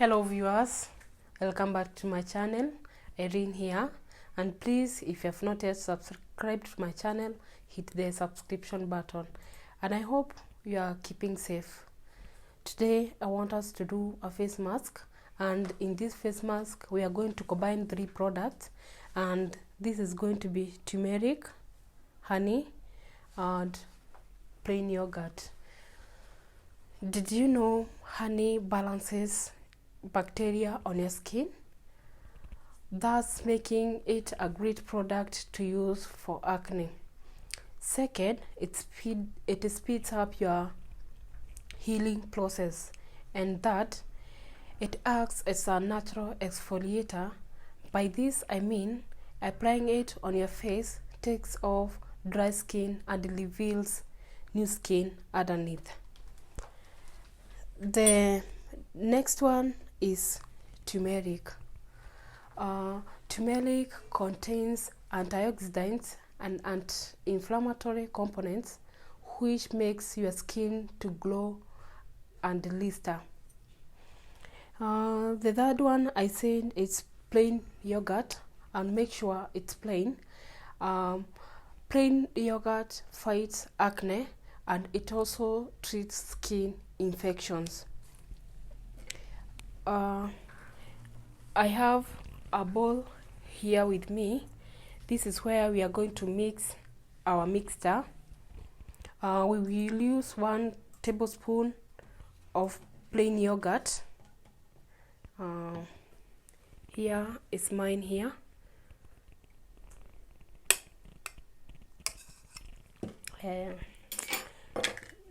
Hello viewers, welcome back to my channel. Irene here, and please, if you have not yet subscribed to my channel, hit the subscription button, and I hope you are keeping safe. Today I want us to do a face mask, and in this face mask we are going to combine 3 products, and this is going to be turmeric, honey and plain yogurt. Did you know honey balances bacteria on your skin, thus making it a great product to use for acne? Second, it speeds up your healing process, and third, it acts as a natural exfoliator. By this I mean applying it on your face takes off dry skin and reveals new skin underneath. The next one is turmeric. Turmeric contains antioxidants and anti-inflammatory components, which makes your skin to glow and glister. The third one I said is plain yogurt, and make sure it's plain. Plain yogurt fights acne, and it also treats skin infections. I have a bowl here with me. This is where we are going to mix our mixture. We will use 1 tablespoon of plain yogurt. Here is mine here.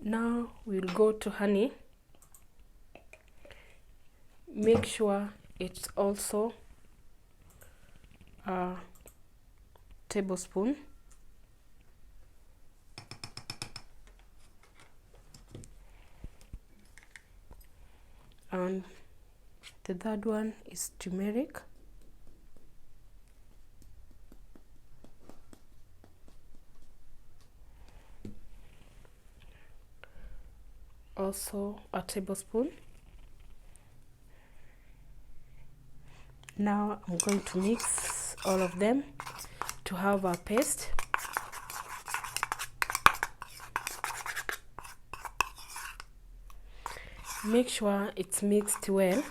Now we'll go to honey. Make sure it's also a tablespoon. And the third one is turmeric. Also a tablespoon. Now I'm going to mix all of them to have a paste. Make sure it's mixed well.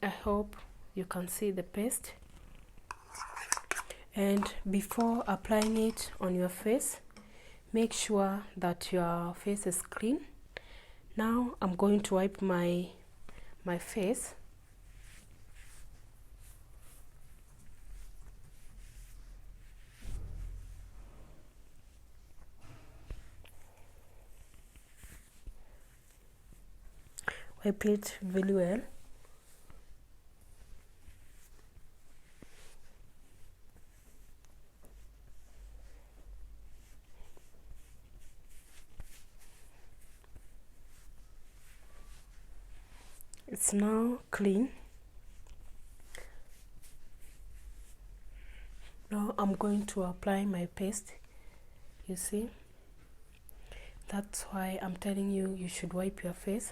I hope you can see the paste. And before applying it on your face, make sure that your face is clean. Now I'm going to wipe my face. Wipe it very well. It's now clean. Now I'm going to apply my paste. You see, that's why I'm telling you, you should wipe your face.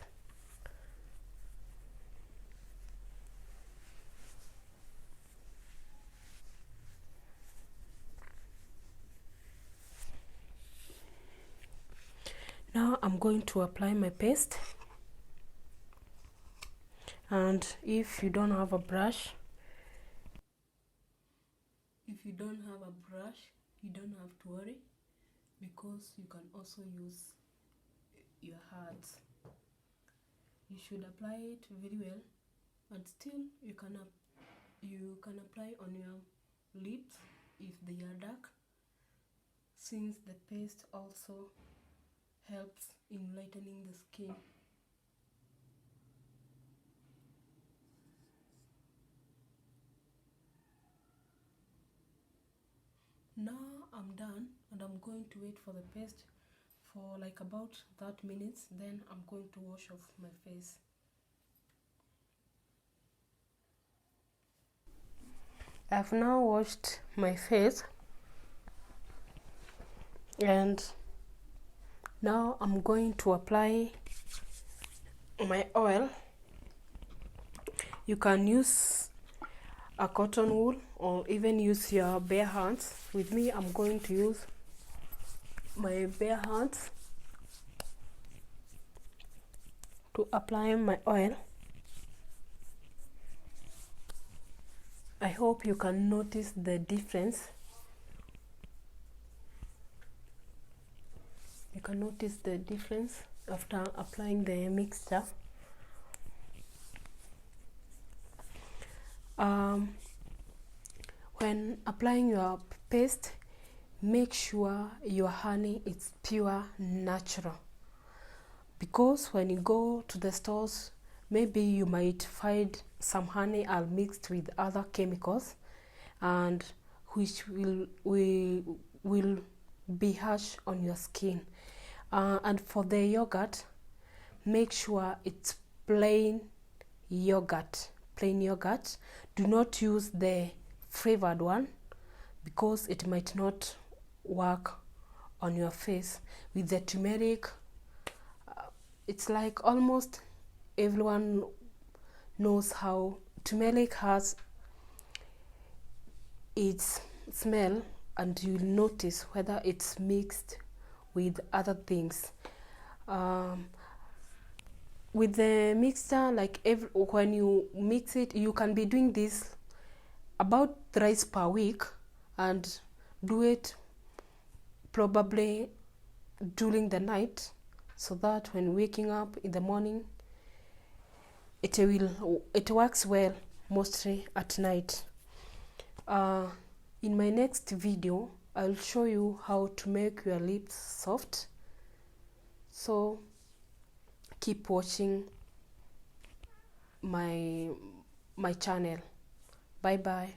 Now I'm going to apply my paste. And if you don't have a brush, you don't have to worry, because you can also use your hands. You should apply it very well, and still you can apply on your lips if they are dark, since the paste also helps in lightening the skin. Now I'm done, and I'm going to wait for the paste for like about 30 minutes. Then I'm going to wash off my face. I've now washed my face, And now I'm going to apply my oil. You can use a cotton wool or even use your bare hands. With me, I'm going to use my bare hands to apply my oil. I hope you can notice the difference. You can notice the difference after applying the mixture. When applying your paste, make sure your honey is pure natural, because when you go to the stores, maybe you might find some honey are mixed with other chemicals, and which will be harsh on your skin. And for the yogurt, make sure it's plain yogurt. Do not use the flavored one, because it might not work on your face. With the turmeric, it's like almost everyone knows how turmeric has its smell, and you'll notice whether it's mixed with other things. With the mixture, like when you mix it, you can be doing this about thrice per week, and do it probably during the night, so that when waking up in the morning, it works well mostly at night. In my next video, I'll show you how to make your lips soft, so keep watching my channel. Bye bye.